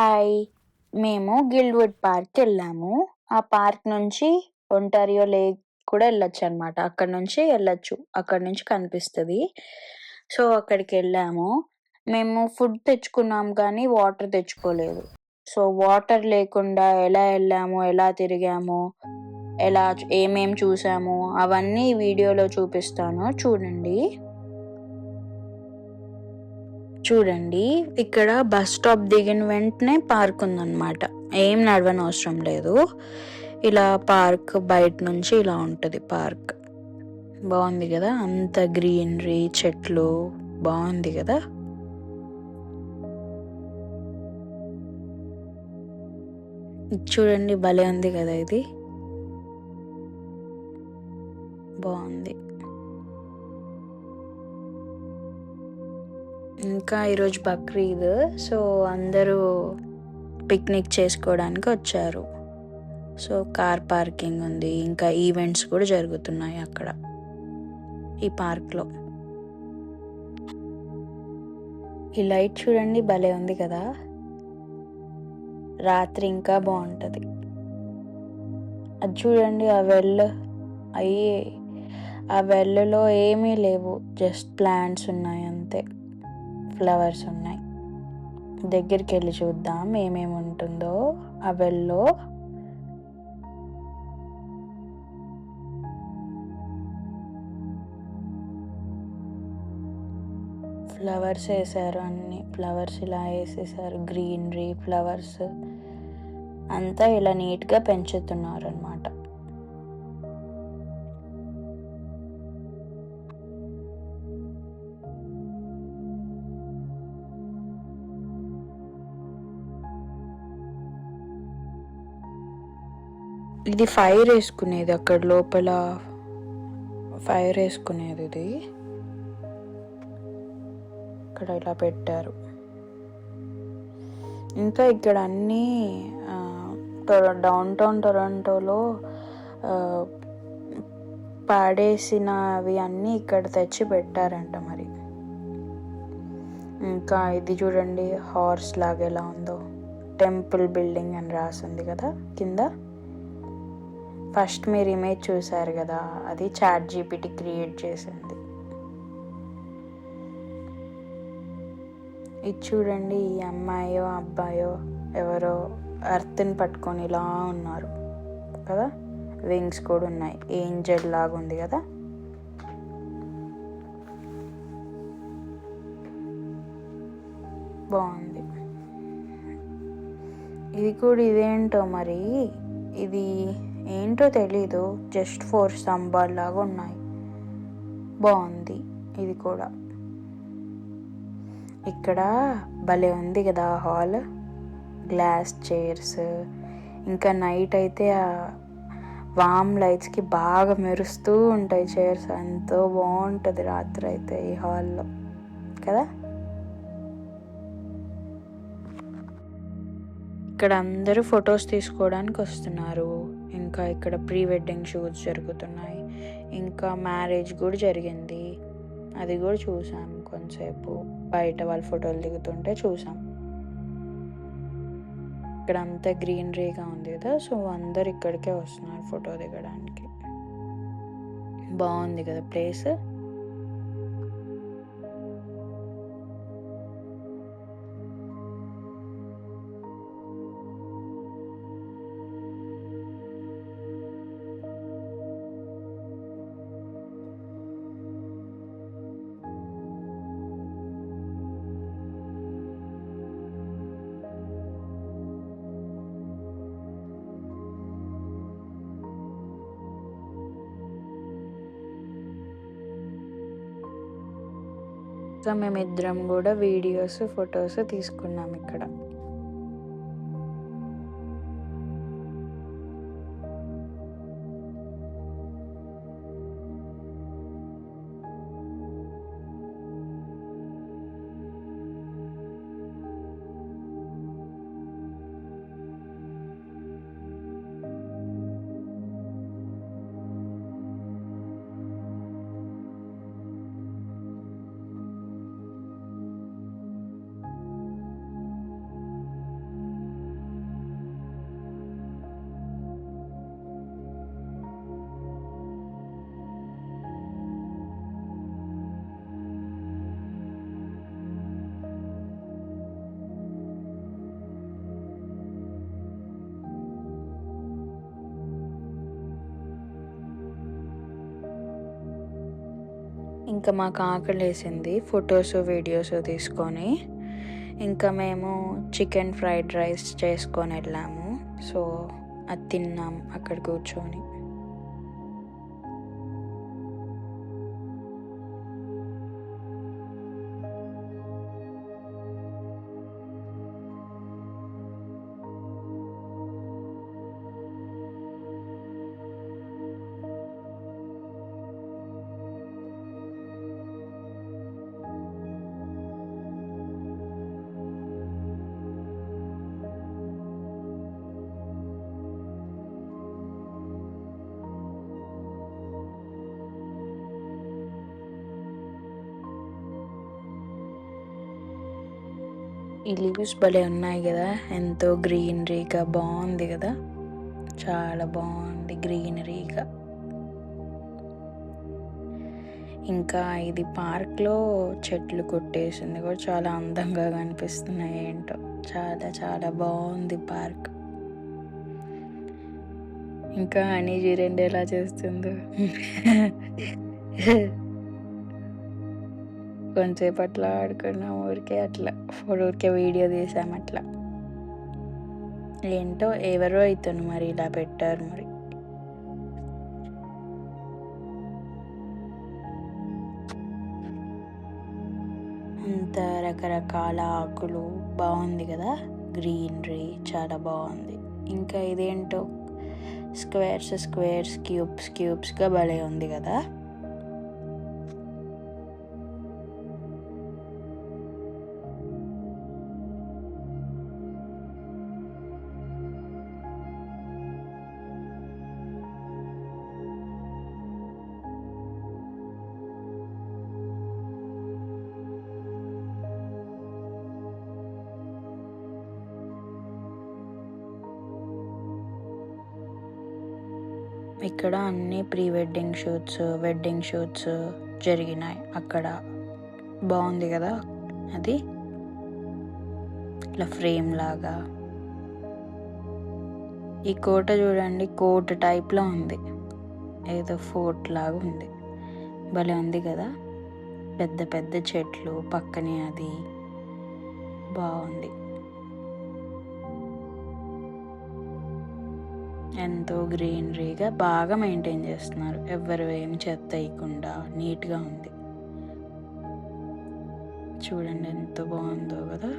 Hi! మేము గిల్డ్‌వుడ్ పార్క్‌కెళ్ళాము. ఆ park నుంచి ఒంటారియో లేక్ కూడా ఎళ్ళొచ్చనమాట. అక్కడి నుంచి ఎళ్ళొచ్చు. అక్కడి నుంచి కనిపిస్తది. సో, అక్కడికెళ్ళాము. మేము ఫుడ్ తెచ్చుకున్నాం కానీ వాటర్ తెచ్చుకోలేదు. సో, వాటర్ లేకుండా ఎలా ఎళ్ళాము, ఎలా తిరిగాము, ఏమేం చూసాము అవన్నీ వీడియోలో చూపిస్తాను చూడండి. చూడండి, ఇక్కడ బస్ స్టాప్ దిగిన వెంటనే పార్క్ ఉందన్నమాట. ఏం నడవనవసరం లేదు. ఇలా పార్క్ బయట నుంచి ఇలా ఉంటుంది పార్క్. బాగుంది కదా, అంత గ్రీనరీ, చెట్లు, బాగుంది కదా. చూడండి, భలే ఉంది కదా, ఇది బాగుంది. ఇంకా ఈరోజు బక్రీద్, సో అందరూ పిక్నిక్ చేసుకోవడానికి వచ్చారు. సో కార్ పార్కింగ్ ఉంది, ఇంకా ఈవెంట్స్ కూడా జరుగుతున్నాయి అక్కడ ఈ పార్క్లో. ఈ లైట్ చూడండి, భలే ఉంది కదా. రాత్రి ఇంకా బాగుంటుంది. అది చూడండి, ఆ వెల్లులో ఏమీ లేవు, జస్ట్ ప్లాంట్స్ ఉన్నాయి అంతే, ఫ్లవర్స్ ఉన్నాయి. దగ్గరికి వెళ్ళి చూద్దాం ఏమేమి ఉంటుందో ఆ వెల్లో. ఫ్లవర్స్ వేసారు, అన్ని ఫ్లవర్స్ ఇలా వేసేసారు, గ్రీనరీ ఫ్లవర్స్ అంతా ఇలా నీట్గా పెంచుతున్నారు అన్నమాట. ఇది ఫైర్ వేసుకునేది, అక్కడ లోపల ఫైర్ వేసుకునేది. ఇది ఇక్కడ ఇలా పెట్టారు. ఇంకా ఇక్కడ అన్నీ డౌన్ టౌన్ టొరంటోలో పాడేసినవి అన్నీ ఇక్కడ తెచ్చి పెట్టారంట మరి. ఇంకా ఇది చూడండి, హార్స్ లాగా ఎలా ఉందో, టెంపుల్ బిల్డింగ్ అని రాసింది కదా కింద. ఫస్ట్ మీరు ఇమేజ్ చూసారు కదా, అది ChatGPT క్రియేట్ చేసింది. ఇది చూడండి, ఈ అమ్మాయో అబ్బాయో ఎవరో అర్త్ని పట్టుకొని ఇలా ఉన్నారు కదా, వింగ్స్ కూడా ఉన్నాయి, ఏంజల్ లాగా ఉంది కదా. బాగుంది. ఇది కూడా ఇదేంటో మరి, ఇది ఏంటో తెలీదు, జస్ట్ 4 స్తంభాలు లాగా ఉన్నాయి. బాగుంది ఇది కూడా. ఇక్కడ భలే ఉంది కదా హాల్, గ్లాస్ చైర్స్. ఇంకా నైట్ అయితే ఆ వామ్ లైట్స్కి బాగా మెరుస్తూ ఉంటాయి చైర్స్, ఎంతో బాగుంటుంది రాత్రి అయితే ఈ హాల్లో కదా. ఇక్కడ అందరూ ఫొటోస్ తీసుకోవడానికి వస్తున్నారు. ఇంకా ఇక్కడ ప్రీ వెడ్డింగ్ షూట్స్ జరుగుతున్నాయి. ఇంకా మ్యారేజ్ కూడా జరిగింది, అది కూడా చూసాం కొంతసేపు. బయట వాళ్ళు ఫోటోలు దిగుతుంటే చూసాం. ఇక్కడ అంతా గ్రీనరీగా ఉంది కదా, సో అందరు ఇక్కడికే వస్తున్నారు ఫోటో దిగడానికి. బాగుంది కదా ప్లేస్. సో మేమిద్దరం కూడా వీడియోస్, ఫొటోస్ తీసుకున్నాం ఇక్కడ. ఇంకా మాకు ఆకలేసింది ఫొటోస్ వీడియోస్ తీసుకొని. ఇంకా మేము చికెన్ ఫ్రైడ్ రైస్ చేసుకొని వెళ్ళాము. సో అది తిన్నాం అక్కడ కూర్చొని. ఈ లీవ్స్ భలే ఉన్నాయి కదా, ఎంతో గ్రీనరీగా బాగుంది కదా, చాలా బాగుంది గ్రీనరీగా. ఇంకా ఇది పార్క్లో చెట్లు కొట్టేసింది కూడా చాలా అందంగా కనిపిస్తున్నాయి. ఏంటో చాలా చాలా బాగుంది పార్క్. ఇంకా అని చూడండి ఎలా చేస్తుందో. కొంచెంసేపు అట్లా ఆడుకున్నాం, ఊరికే అట్లా ఊరికే వీడియో తీసాం అట్లా. ఏంటో ఎవరో అవుతాను మరి ఇలా పెట్టారు మరి. అంత రకరకాల ఆకులు బాగుంది కదా, గ్రీనరీ చాలా బాగుంది. ఇంకా ఇదేంటో స్క్వేర్స్ స్క్వేర్స్ క్యూబ్స్ క్యూబ్స్గా భలే ఉంది కదా. ఇక్కడ అన్ని pre wedding shoots, wedding shoots జరిగినాయి అక్కడ. బాగుంది కదా అది, ఇట్లా ఫ్రేమ్ లాగా. ఈ కోట చూడండి, కోట టైప్లో ఉంది, ఏదో ఫోర్ట్ లాగా ఉంది, భలే ఉంది కదా. పెద్ద పెద్ద చెట్లు పక్కనే అది బాగుంది. ఎంతో గ్రీనరీగా బాగా మెయింటైన్ చేస్తున్నారు, ఎవరు ఏం చెత్త వేయకుండా నీట్గా ఉంది. చూడండి ఎంత బాగుందో కదా.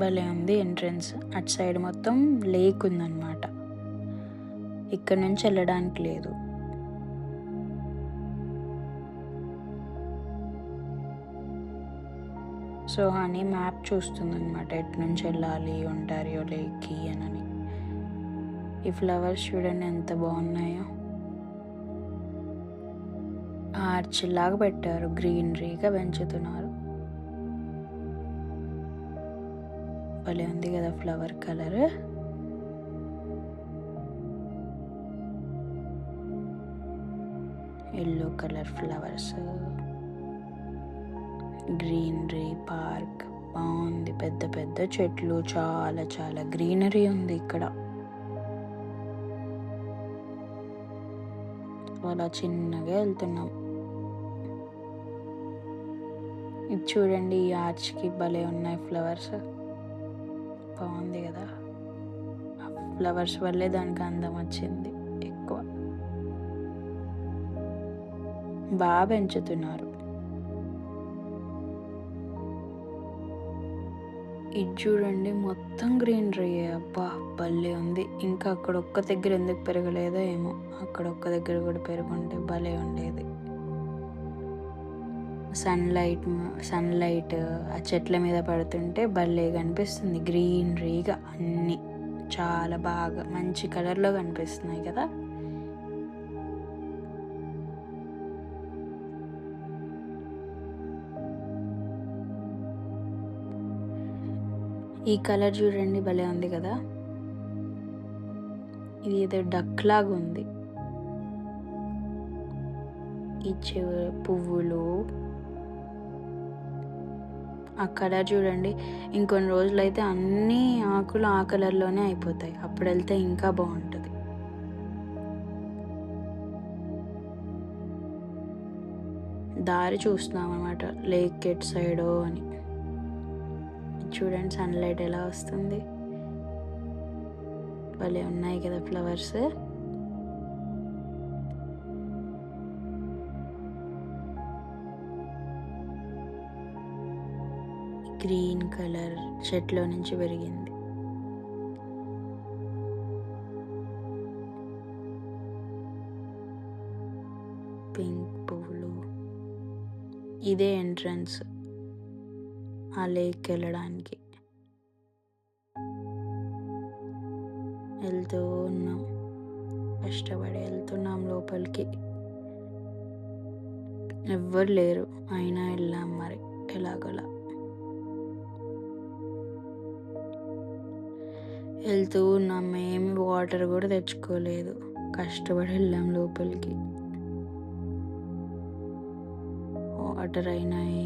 భలే ఉంది ఎంట్రన్స్. అటు సైడ్ మొత్తం లేక్ ఉందన్నమాట, ఇక్కడ నుంచి వెళ్ళడానికి లేదు. సో అని మ్యాప్ చూస్తుంది అనమాట, ఎటు నుంచి వెళ్ళాలి ఒంటారియో లేక్కి అని. ఈ ఫ్లవర్స్ చూడండి ఎంత బాగున్నాయో, ఆర్చ్ లాగా పెట్టారు, గ్రీనరీగా పెంచుతున్నారు. భలే ఉంది కదా flower colour. Yellow colour flowers, greenery park బాగుంది. పెద్ద పెద్ద చెట్లు, చాలా చాలా గ్రీనరీ ఉంది ఇక్కడ. అలా చిన్నగా వెళ్తున్నాం. ఇది చూడండి, ఈ ఆర్చ్కి భలే ఉన్నాయి ఫ్లవర్స్, బాగుంది కదా. ఫ్లవర్స్ వల్లే దానికి అందం వచ్చింది ఎక్కువ, బాగా పెంచుతున్నారు. ఇది చూడండి మొత్తం గ్రీనరీ, అబ్బా భలే ఉంది. ఇంకా అక్కడ ఒక్క దగ్గర ఎందుకు పెరగలేదో ఏమో, అక్కడ ఒక్క దగ్గర కూడా పెరుగుంటే భలే ఉండేది. సన్లైట్ ఆ చెట్ల మీద పడుతుంటే భలే కనిపిస్తుంది, గ్రీనరీగా అన్నీ చాలా బాగా మంచి కలర్లో కనిపిస్తున్నాయి కదా. ఈ కలర్ చూడండి భలే ఉంది కదా. ఇది ఏదో డక్ లాగా ఉంది. ఈ పువ్వులు ఆ కలర్ చూడండి, ఇంకొన్ని రోజులైతే అన్ని ఆకులు ఆ కలర్లోనే అయిపోతాయి. అప్పుడు వెళ్తే ఇంకా బాగుంటుంది. దారి చూస్తున్నాం అన్నమాట, లేక్ ఎట్ సైడో అని. చూడండి సన్లైట్ ఎలా వస్తుంది, భలే ఉన్నాయి కదా ఫ్లవర్స్. గ్రీన్ కలర్ చెట్లో నుంచి పెరిగింది. పింక్ పువ్వులు. ఇదే ఎంట్రన్స్ ఆ లేక్ వెళ్ళడానికి. వెళ్తూ ఉన్నాం, కష్టపడి వెళ్తున్నాం లోపలికి. ఎవ్వరు లేరు, అయినా వెళ్ళాం మరి ఎలాగోలా. వెళ్తూ ఉన్నాం, ఏమి వాటర్ కూడా తెచ్చుకోలేదు, కష్టపడి వెళ్ళాం లోపలికి. వాటర్ అయినాయి,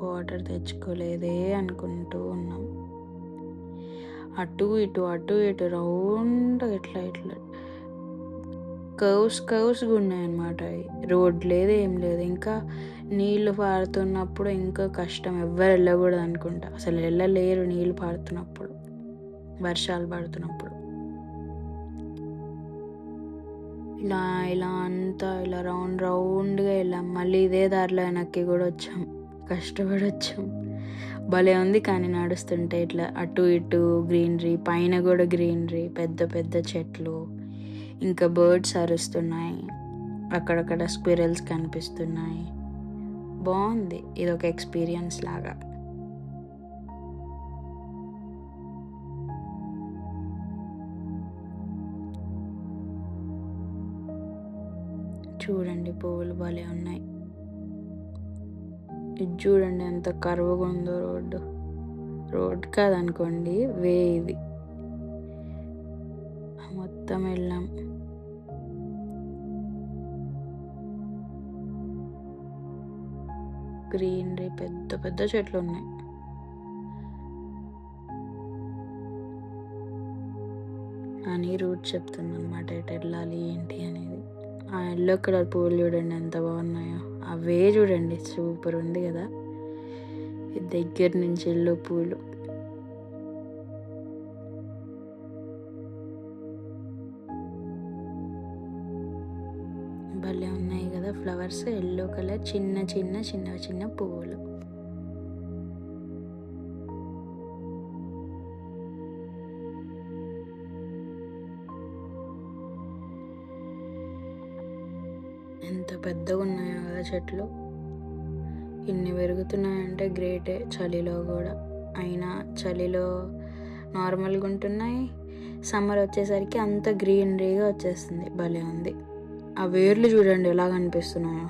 వాటర్ తెచ్చుకోలేదే అనుకుంటూ ఉన్నాం. అటు ఇటు రౌండ్ ఇట్లా కర్వ్స్గా ఉన్నాయన్నమాట. రోడ్ లేదు, ఏం లేదు. ఇంకా నీళ్లు పారుతున్నప్పుడు ఇంకా కష్టం, ఎవ్వరు వెళ్ళకూడదు అనుకుంటా. అసలు వెళ్ళలేరు నీళ్లు పారుతున్నప్పుడు, వర్షాలు పడుతున్నప్పుడు. ఇలా అంతా ఇలా రౌండ్గా వెళ్ళాం. మళ్ళీ ఇదే దారిలో వెనక్కి కూడా వచ్చాం, కష్టపడి వచ్చాం. భలే ఉంది కానీ నడుస్తుంటే ఇట్లా అటు ఇటు గ్రీనరీ, పైన కూడా గ్రీనరీ, పెద్ద పెద్ద చెట్లు, ఇంకా బర్డ్స్ అరుస్తున్నాయి, అక్కడక్కడ స్క్విరల్స్ కనిపిస్తున్నాయి. బాగుంది, ఇది ఒక ఎక్స్పీరియన్స్ లాగా. చూడండి పువ్వులు భలే ఉన్నాయి. ఇది చూడండి ఎంత కరువుగా ఉందో రోడ్ కాదనుకోండి, వే ఇది. మొత్తం వెళ్ళాం. గ్రీనరీ, పెద్ద పెద్ద చెట్లు ఉన్నాయి. అని రూట్ చెప్తుంది అనమాట, ఎటు వెళ్ళాలి ఏంటి అనేది. ఆ ఎల్లో కలర్ పువ్వులు చూడండి ఎంత బాగున్నాయో, అవే చూడండి, సూపర్ ఉంది కదా. దగ్గర నుంచి ఎల్లో పూలు. భలే ఉన్నాయి కదా ఫ్లవర్స్, ఎల్లో కలర్, చిన్న చిన్న చిన్న చిన్న పువ్వులు. ఎంత పెద్దగా ఉన్నాయో కదా చెట్లు. ఇన్ని పెరుగుతున్నాయంటే గ్రేటే, చలిలో కూడా. అయినా చలిలో నార్మల్గా ఉంటున్నాయి, సమ్మర్ వచ్చేసరికి అంత గ్రీనరీగా వచ్చేస్తుంది. భలే ఉంది. ఆ వేర్లు చూడండి ఎలా కనిపిస్తున్నాయో,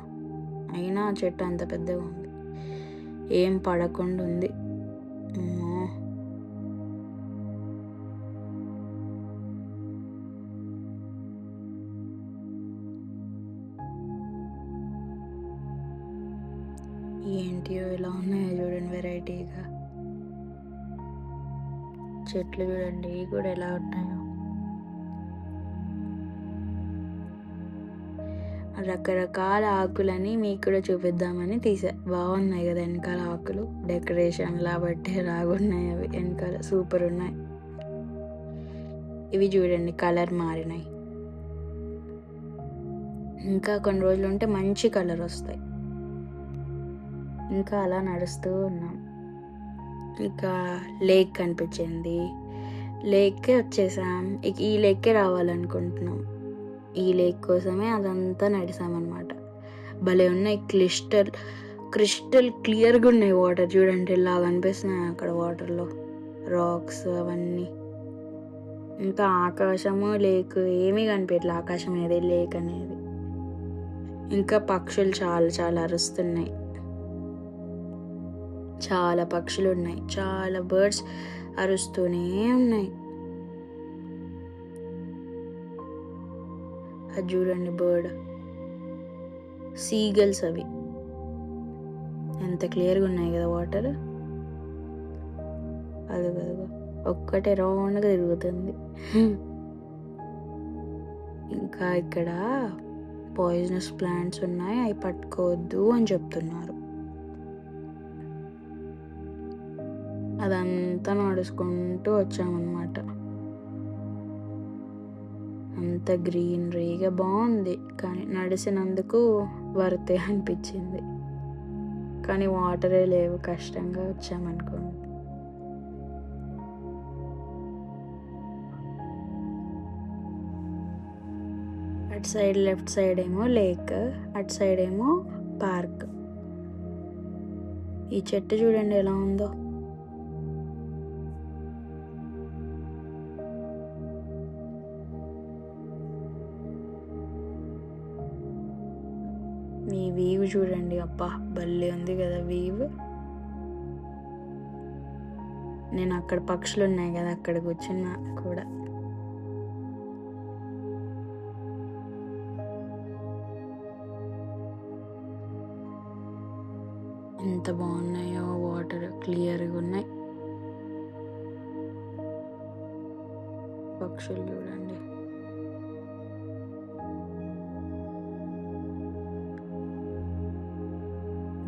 అయినా చెట్టు అంత పెద్దగా ఉంది, ఏం పడకుండా ఉంది. ఏంటియో ఎలా ఉన్నాయో చూడండి వెరైటీగా. చెట్లు చూడండి కూడా ఎలా ఉన్నాయో, రకరకాల ఆకులని మీకు కూడా చూపిద్దామని తీసా. బాగున్నాయి కదా వెనకాల ఆకులు, డెకరేషన్ బట్టి ఎలాగున్నాయి అవి వెనకాల, సూపర్ ఉన్నాయి. ఇవి చూడండి కలర్ మారినాయి, ఇంకా కొన్ని రోజులు ఉంటే మంచి కలర్ వస్తాయి. ఇంకా అలా నడుస్తూ ఉన్నాం. ఇంకా లేక్ కనిపించింది, లేక్కే వచ్చేసాం. ఇక ఈ లేక్కే రావాలనుకుంటున్నాం. ఈ లేక్ కోసమే అదంతా నడిసామన్నమాట. భలే ఉన్నాయి, క్రిస్టల్ క్లియర్గా ఉన్నాయి వాటర్. చూడండి ఇలా కనిపిస్తున్నాయి అక్కడ వాటర్లో రాక్స్ అవన్నీ. ఇంకా ఆకాశము లేక్ ఏమీ కనిపించట్లే, ఆకాశం అనేది లేక్ అనేది. ఇంకా పక్షులు చాలా చాలా అరుస్తున్నాయి, చాలా పక్షులు ఉన్నాయి, చాలా బర్డ్స్ అరుస్తూనే ఉన్నాయి. అది చూడండి బర్డ్, సీగల్స్ అవి. ఎంత క్లియర్గా ఉన్నాయి కదా వాటర్. అదిగో ఒక్కటే రౌండ్గా తిరుగుతుంది. ఇంకా ఇక్కడ పాయిజనస్ ప్లాంట్స్ ఉన్నాయి, అవి పట్టుకోవద్దు అని చెప్తున్నారు. అదంతా నడుచుకుంటూ వచ్చామన్నమాట. అంత గ్రీనరీగా బాగుంది, కానీ నడిచినందుకు వర్తే అనిపించింది. కానీ వాటరే లేవు, కష్టంగా వచ్చామనుకోండి. అటు సైడ్ లెఫ్ట్ సైడ్ ఏమో లేక్, అటు సైడ్ ఏమో పార్క్. ఈ చెట్టు చూడండి ఎలా ఉందో. మీ వీవ్ చూడండి, అబ్బా భలే ఉంది కదా వీవ్. నేను అక్కడ పక్షులు ఉన్నాయి కదా, అక్కడ కూర్చున్నా కూడా. ఎంత బాగున్నాయో, వాటర్ క్లియర్గా ఉన్నాయి. పక్షులు చూడండి.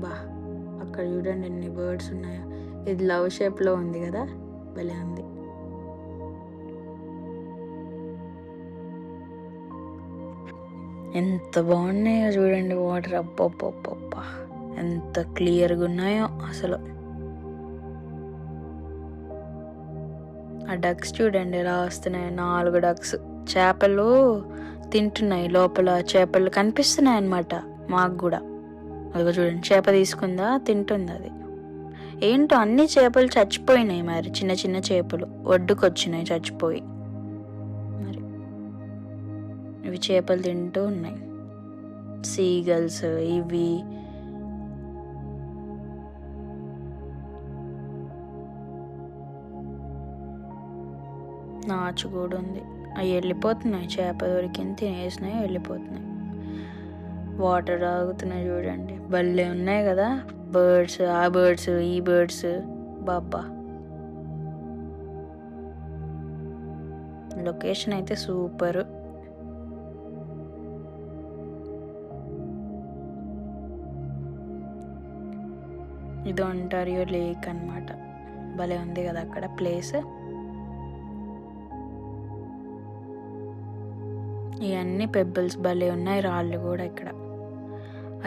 బా అక్కడ చూడండి ఎన్ని బర్డ్స్ ఉన్నాయో. ఇది లవ్ షేప్లో ఉంది కదా, భలే ఉంది. ఎంత బాగున్నాయో చూడండి వాటర్. అబ్బబ్బబ్బబ్బా ఎంత క్లియర్గా ఉన్నాయో అసలు. ఆ డక్స్ చూడండి ఎలా వస్తున్నాయి, 4 డక్స్. చేపలు తింటున్నాయి, లోపల చేపలు కనిపిస్తున్నాయి అన్నమాట మాకు కూడా. అదిగో చూడండి, చేప తీసుకుందా, తింటుంది అది. ఏంటో అన్ని చేపలు చచ్చిపోయినాయి మరి, చిన్న చిన్న చేపలు ఒడ్డుకొచ్చినాయి చచ్చిపోయి. మరి ఇవి చేపలు తింటూ ఉన్నాయి. సీగల్స్ ఇవి. నాచు కూడా ఉంది. అవి వెళ్ళిపోతున్నాయి, చేప దొరికింది తినేసినాయి వెళ్ళిపోతున్నాయి. వాటర్ తాగుతున్నాయి చూడండి, భలే ఉన్నాయి కదా బర్డ్స్. ఆ బర్డ్స్ ఈ బర్డ్స్, బాబా లొకేషన్ అయితే సూపర్. ఇది ఒంటారియో లేక్ అన్నమాట. భలే ఉంది కదా అక్కడ ప్లేస్. ఇవన్నీ పెబ్బల్స్ భలే ఉన్నాయి, రాళ్ళు కూడా ఇక్కడ.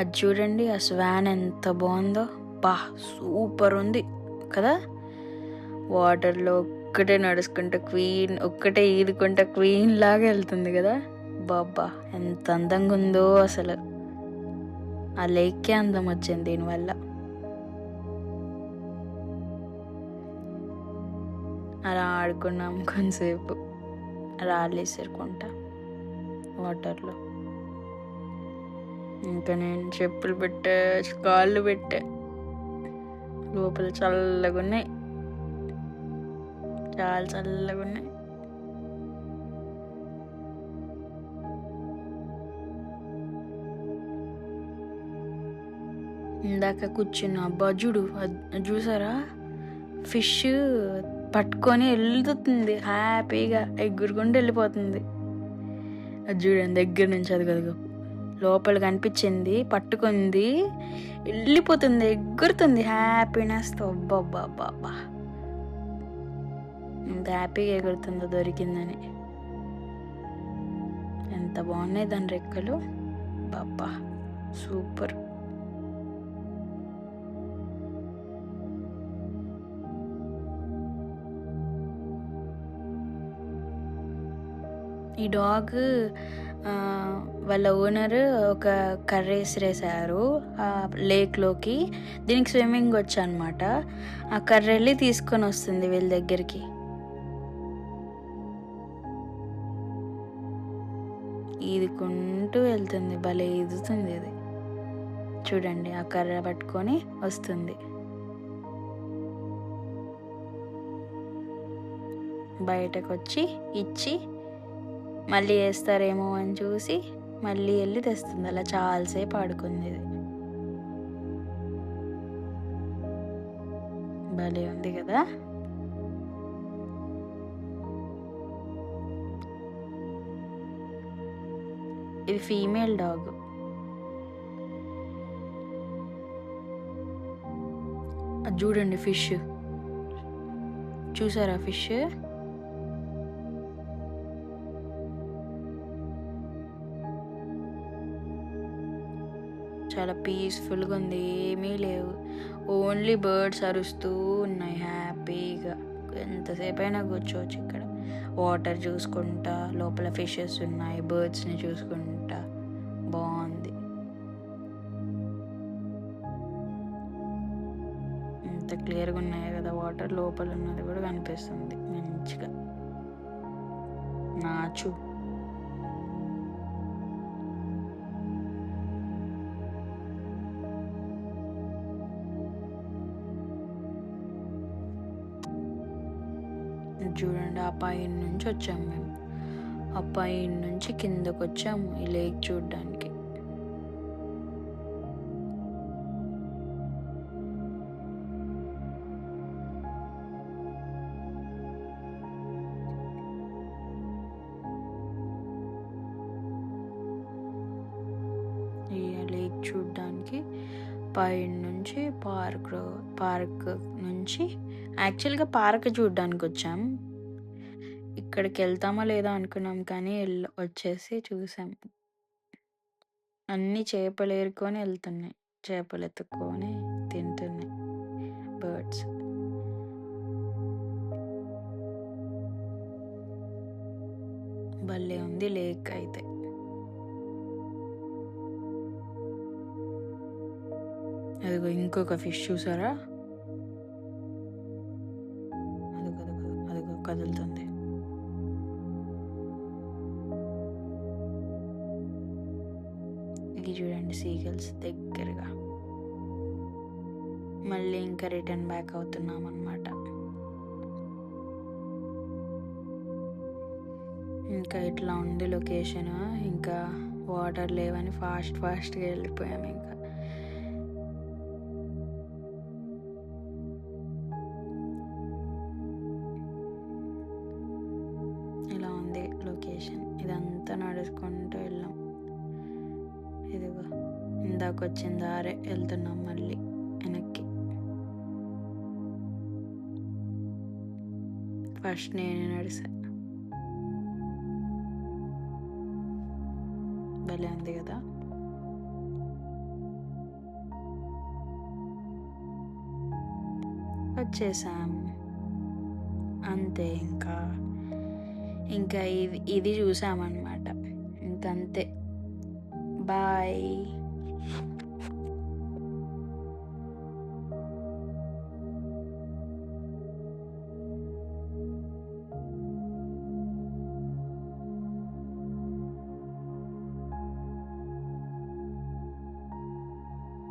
అది చూడండి, ఆ స్వాన్ ఎంత బాగుందో, బా సూపర్ ఉంది కదా. వాటర్లో ఒక్కటే నడుచుకుంటా క్వీన్, ఒక్కటే ఈదుకుంటా క్వీన్ లాగా వెళ్తుంది కదా. బాబా ఎంత అందంగా ఉందో అసలు. ఆ లేక్కే అందం వచ్చింది దీనివల్ల. అలా ఆడుకున్నాం కొంతసేపు, రాళ్ళు విసురుకుంటా వాటర్లో. ఇంకా నేను చెప్పులు పెట్టా, కాళ్ళు పెట్టా. లోపల చల్లగా ఉన్నాయి, చాలా చల్లగా ఉన్నాయి. ఇందాక కూర్చున్న బజుడు చూసారా, ఫిష్ పట్టుకొని వెళ్తుంది హ్యాపీగా, ఎగురుకుంటూ వెళ్ళిపోతుంది. అది చూడండి దగ్గర నుంచి, అది కదుగు లోపల కనిపించింది, పట్టుకుంది వెళ్ళిపోతుంది, ఎగురుతుంది హ్యాపీనెస్తో. అబ్బబ్బబ్బా ఎంత హ్యాపీగా ఎగురుతుందో దొరికిందని. ఎంత బాగున్నాయి దాని రెక్కలు, బాబా సూపర్. ఈ డాగ్ వాళ్ళ ఓనర్ ఒక కర్ర విసిరేసారు ఆ లేక్లోకి. దీనికి స్విమ్మింగ్ వచ్చు అనమాట. ఆ కర్ర వెళ్ళి తీసుకొని వస్తుంది వీళ్ళ దగ్గరికి. ఈదుకుంటూ వెళ్తుంది, భలే ఈదుతుంది ఇది చూడండి. ఆ కర్ర పట్టుకొని వస్తుంది. బయటకు వచ్చి ఇచ్చి మళ్ళీ వేస్తారేమో అని చూసి మళ్ళీ వెళ్ళి తెస్తుంది. అలా చాలాసేపు ఆడుకుంది ఇది. భలే ఉంది కదా. ఇది ఫీమేల్ డాగ్. అది చూడండి ఫిష్, చూసారా ఫిష్? చాలా పీస్ఫుల్గా ఉంది, ఏమీ లేవు, ఓన్లీ బర్డ్స్ అరుస్తూ ఉన్నాయి హ్యాపీగా. ఎంతసేపు అయినా కూర్చోవచ్చు ఇక్కడ, వాటర్ చూసుకుంటా, లోపల ఫిషెస్ ఉన్నాయి, బర్డ్స్ని చూసుకుంటా, బాగుంది. ఎంత క్లియర్గా ఉన్నాయి కదా వాటర్, లోపల ఉన్నది కూడా కనిపిస్తుంది మంచిగా. నాచు చూడండి, ఆ పైన నుంచి వచ్చాము మేము, ఆ పైన నుంచి కిందకు వచ్చాము ఈ లేక్ చూడడానికి. ఈ లేక్ చూడడానికి పైన నుంచి పార్క్ నుంచి యాక్చువల్గా పార్క్ చూడడానికి వచ్చాం. ఇక్కడికి వెళ్తామో లేదో అనుకున్నాం, కానీ వచ్చేసి చూసాం. అన్నీ చేపలు ఏరుకొని వెళ్తున్నాయి, చేపలు ఎత్తుకొని తింటున్నాయి బర్డ్స్. భలే ఉంది లేక్ అయితే. అదిగో ఇంకొక ఫిష్ చూసారా, అదిగో కదులుతుంది. ఇది చూడండి సీగల్స్ దగ్గరగా. మళ్ళీ ఇంకా రిటర్న్ బ్యాక్ అవుతున్నాం అన్నమాట. ఇంకా ఇట్లా ఉంది లొకేషన్. ఇంకా వాటర్ లేవని ఫాస్ట్గా వెళ్ళిపోయాము. ఇంకా ఇలా ఉంది లొకేషన్. ఇదంతా నడుచుకుంటూ వెళ్ళాం. ఇదిగో ఇందాక వచ్చిన దారే వెళ్తున్నాం మళ్ళీ వెనక్కి. ఫస్ట్ నేనే నడిసా. భలే ఉంది కదా. వచ్చేసాం అంతే. ఇంకా ఇది చూసామన్నమాట. ఇంకంతే, బాయ్.